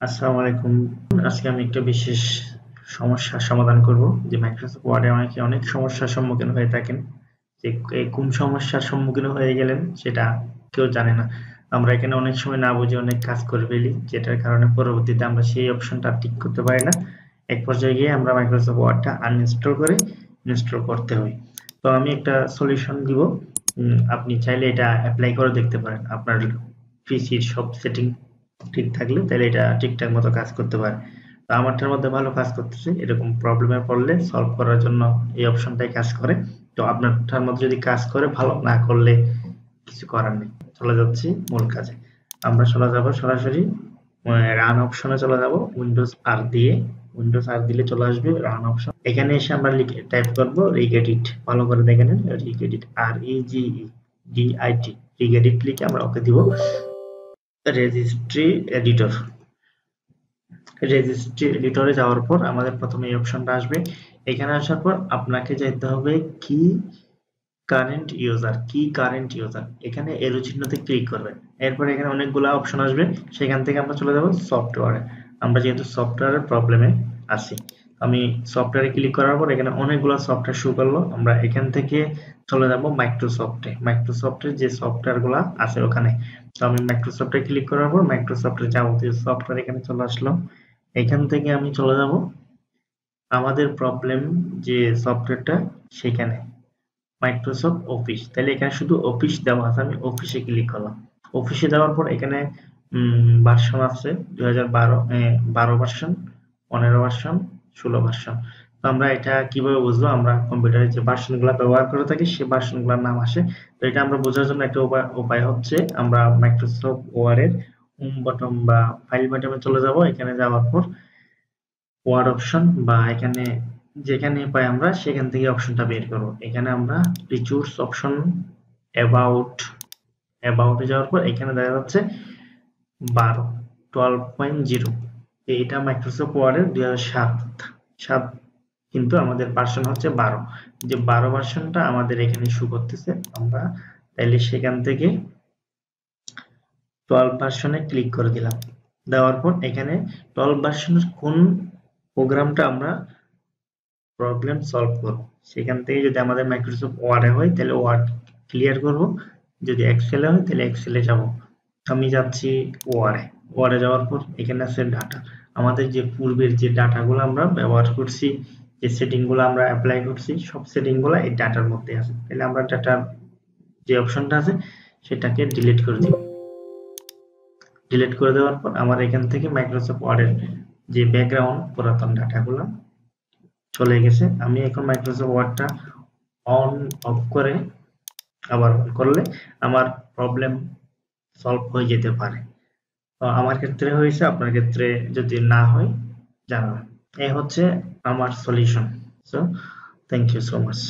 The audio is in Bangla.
আসসালামু আলাইকুম। আজকে আমি একটা বিশেষ সমস্যার সমাধান করব যে মাইক্রোসফট ওয়ার্ডে অনেকে অনেক সমস্যার সম্মুখীন হয়ে থাকেন। যে কোন সমস্যার সম্মুখীন হয়ে গেলেন সেটা কেউ জানে না। আমরা এখানে অনেক সময় না বুঝে অনেক কাজ করে ফেলি, যেটার কারণে পরবর্তীতে আমরা সেই অপশনটা ঠিক করতে পারি না। এক পর্যায়ে গিয়ে আমরা মাইক্রোসফট ওয়ার্ডটা আনইনস্টল করে ইনস্টল করতে হয়। তো আমি একটা সলিউশন দিব। আপনি চাইলে এটা অ্যাপ্লাই করে দেখতে পারেন। আপনার পিসির সব সেটিং ঠিক থাকলে তাহলে এটা ঠিকঠাক মতো কাজ করতে পারে। তো আমারটার মধ্যে ভালো কাজ করতেছে। এরকম প্রবলেমে পড়লে সলভ করার জন্য এই অপশনটাই কাজ করে। তো আপনারটার মধ্যে যদি কাজ করে, ভালো না করলে কিছু করার নেই। চলে যাচ্ছি মূল কাজে। আমরা চলে যাব সরাসরি রান অপশনে চলে যাব। উইন্ডোজ আর দিয়ে, উইন্ডোজ আর দিলে চলে আসবে রান অপশন। এখানে এসে আমরা লিখে টাইপ করব রিগেডিট। ভালো করে দেখে নেন, রিগেডিট, আর ই জি ই ডি আই টি, রিগেডিট লিখে আমরা ওকে দিব। রেজিস্ট্রি এডিটর, রেজিস্ট্রি এডিটরে যাওয়ার পর আমাদের প্রথমে এই অপশনটা আসবে। এখানে আসার পর আপনাকে যেতে হবে কি কারেন্ট ইউজার, কি কারেন্ট ইউজার, এখানে এরো চিহ্নতে ক্লিক করবেন। এরপর এখানে অনেকগুলো অপশন আসবে, সেখান থেকে আমরা চলে যাব সফটওয়্যারে। আমরা যেহেতু সফটওয়্যারের প্রবলেমে আছি, আমি সফটওয়্যারে ক্লিক করার পর এখানে অনেকগুলো সফটওয়্যার শো করলো। আমরা এখান থেকে চলে যাব মাইক্রোসফটে। মাইক্রোসফটের যে সফটওয়্যারগুলো আছে ওখানে। তো আমি মাইক্রোসফটে ক্লিক করার পর মাইক্রোসফটের যাবতীয় সফটওয়্যার এখানে চলে আসলো। এখান থেকে আমি চলে যাব আমাদের প্রবলেম যে সফটওয়্যারটা, সেখানে মাইক্রোসফট অফিস। তাহলে এখানে শুধু অফিস দেওয়া আছে, আমি অফিসে ক্লিক করলাম। অফিসে দেওয়ার পর এখানে ভার্সন আছে 2012, 12 ভার্সন, 15 ভার্সন, 16 ভার্সন। তো আমরা এটা কিভাবে বুঝবো? আমরা কম্পিউটারে যে ভার্সনগুলো ব্যবহার করে থাকি সেই ভার্সনগুলোর নাম আসে। তো এটা আমরা বোঝার জন্য একটা উপায় হচ্ছে আমরা মাইক্রোসফট ওয়ার্ডের হোম বাটন বা ফাইল বাটনে চলে যাব। এখানে যাওয়ার পর ওয়ার্ড অপশন বা এখানে যেখানে পাই আমরা সেখান থেকে অপশনটা বের করব। এখানে আমরা রিসোর্স অপশন, অ্যাবাউটে যাওয়ার পর এখানে দেখা যাচ্ছে 12.0। এটা মাইক্রোসফট ওয়ার্ডের 2007 কিন্তু আমাদের ভার্সন হচ্ছে 12। যে 12 ভার্সনটা আমাদের এখানে শো করতেছে। আমরা তাইলে সেখান থেকে 12 ভার্সনে ক্লিক করে দিলাম। দেওয়ার পর এখানে 12 ভার্সনের কোন প্রোগ্রামটা আমরা প্রবলেম সলভ করব, সেখান থেকে যদি আমাদের মাইক্রোসফট ওয়ার্ডে হয় তাহলে ওয়ার্ড ক্লিয়ার করব, যদি এক্সেলে হয় তাহলে এক্সেলে যাব। আমি যাচ্ছি ওয়ার্ডে যাওয়ার পর এখানে আছে ডাটা। আমাদের যে পূর্বের যে ডাটাগুলো আমরা ব্যবহার করছি, যে সেটিংগুলো আমরা অ্যাপ্লাই করছি, সব সেটিংগুলো এই ডাটার মধ্যে আছে। তাহলে আমরা ডাটার যে অপশনটা আছে সেটাকে ডিলিট করে দিব। ডিলিট করে দেওয়ার পর আমার এখান থেকে মাইক্রোসফট ওয়ার্ডের যে ব্যাকগ্রাউন্ড পুরাতন ডাটাগুলো চলে গেছে। আমি এখন মাইক্রোসফট ওয়ার্ডটা অন অফ করে আবার অন করলে আমার প্রবলেম সলভ হয়ে যেতে পারে। তো আমার ক্ষেত্রে হয়েছে, আপনার ক্ষেত্রে যদি না হয় জানাবেন। এই হচ্ছে আমার solution. So thank you so much.